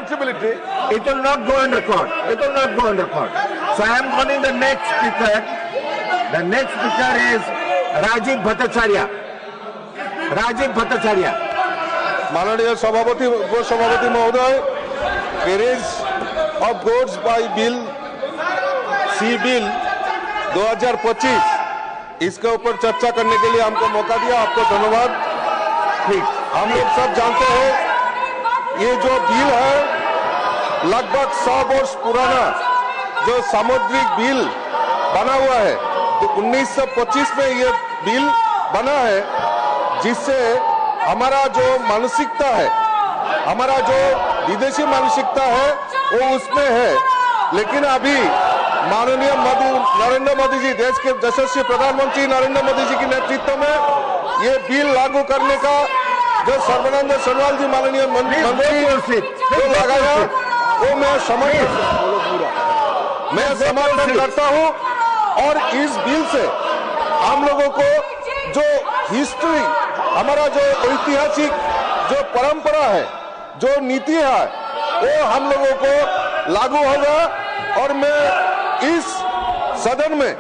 responsibility. It will not go on record. It will not go on record. So I am calling the next speaker. The next speaker is Rajiv Bhattacharya. Rajiv Bhattacharya. माननीय सभापति उपसभापति महोदय, carriage of goods by bill sea bill 2025 इसके ऊपर चर्चा करने के लिए हमको मौका दिया, आपको धन्यवाद। हम लोग सब जानते हैं ये जो बिल है लगभग 100 वर्ष पुराना जो सामुद्रिक बिल बना हुआ है, तो 1925 में ये बिल बना है, जिससे हमारा जो मानसिकता है, हमारा जो विदेशी मानसिकता है वो उसमें है। लेकिन अभी माननीय नरेंद्र मोदी जी, देश के यशस्वी प्रधानमंत्री नरेंद्र मोदी जी के नेतृत्व में ये बिल लागू करने का जो सर्बानंद सोनोवाल जी माननीय मंत्री जो लगाया वो मैं समर्थन करता हूँ। और इस बिल से हम लोगों को जो हिस्ट्री, हमारा जो ऐतिहासिक जो परंपरा है, जो नीति है, वो हम लोगों को लागू होगा। और मैं इस सदन में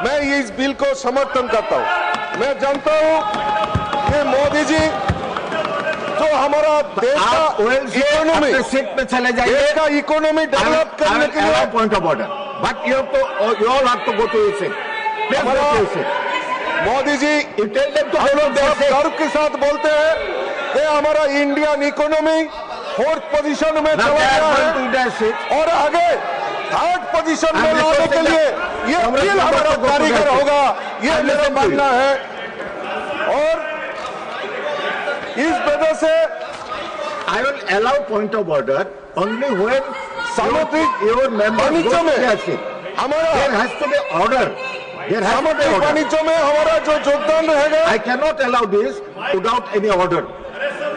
मैं इस बिल को समर्थन करता हूँ। मैं जानता हूँ कि मोदी जी जो हमारा देश का इकोनॉमी सीट पे चले जाइए, देश का इकोनॉमी डेवलप करने के लिए point of order, but you all have to go to your seat. Modi ji हम लोग गर्व के साथ बोलते हैं कि हमारा इंडियन इकोनॉमी 4th पोजीशन में चला गया है और आगे 3rd पोजीशन में लाने के लिए ये बिल हमारा कारीगर होगा, ये मेरा मानना है। और इस वजह से I will allow point of order only when सामुद्रिक your member वाणिज्य में हमारा there has to be order. सामुद्रिक वाणिज्य में हमारा जो योगदान रहेगा, I cannot allow this without any order,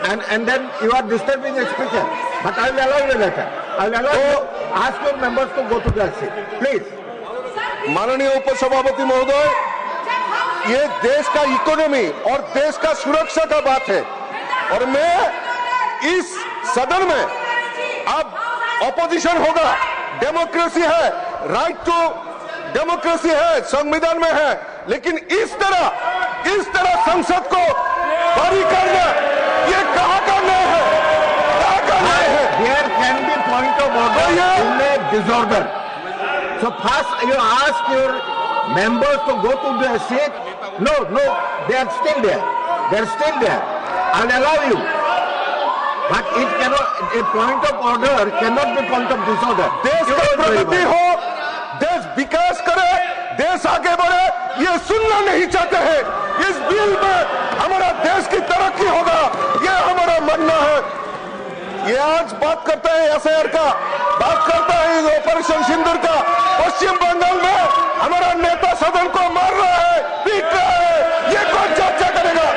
and then you are disturbing the speaker. But I will allow you later. I will allow you ask your members to go to their seat, please. माननीय उपसभापति महोदय, ये देश का economy और देश का सुरक्षा का बात है, और मैं इस सदन में अब ऑपोजिशन होगा, डेमोक्रेसी है, राइट टू डेमोक्रेसी है, संविधान में है, लेकिन इस तरह संसद को बरी करना ये कहाँ का न्याय है, कहाँ का न्याय है? There can be point of order in a disorder. So first you ask your members to go to their seat. No, they are still there. They are still there. I will allow you. But it cannot, a point of order cannot be point of disorder. देश का प्रगति हो, देश विकास करे, देश आगे बढ़े, ये सुनना नहीं चाहते हैं। इस बिल में हमारा देश की तरक्की होगा, ये हमारा मानना है। ये आज बात करता है एसआईआर का, बात करता है ऑपरेशन सिंदूर का। पश्चिम बंगाल में हमारा नेता सदन को मार रहा है, पीट रहा है, ये कौन चर्चा करेगा?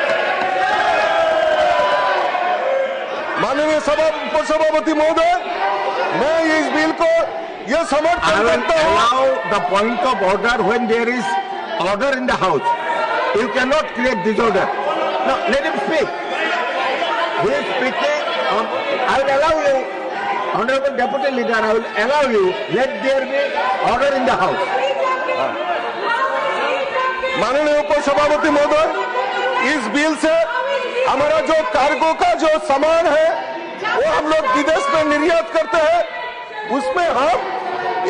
माननीय उपसभापति महोदय, मैं इस बिल को ये समर्थन करता हूँ। Allow the point of order when there is order in the house. You cannot create disorder. No, let him speak. He is speaking. I will allow you, Honorable Deputy Leader, I will allow you, let there be order in the house. माननीय उपसभापति महोदय, इस bill से हमारा जो cargo का जो सामान है वो हम लोग विदेश में निर्यात करते हैं, उसमें हम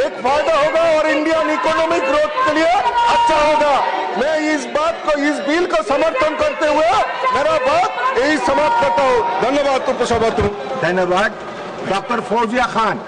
एक फायदा होगा और इंडियन इकोनॉमिक ग्रोथ के लिए अच्छा होगा। मैं इस बात को, इस बिल को समर्थन करते हुए मेरा बात यही समाप्त करता हूँ। धन्यवाद उपसभापति। धन्यवाद। डॉक्टर फौजिया खान।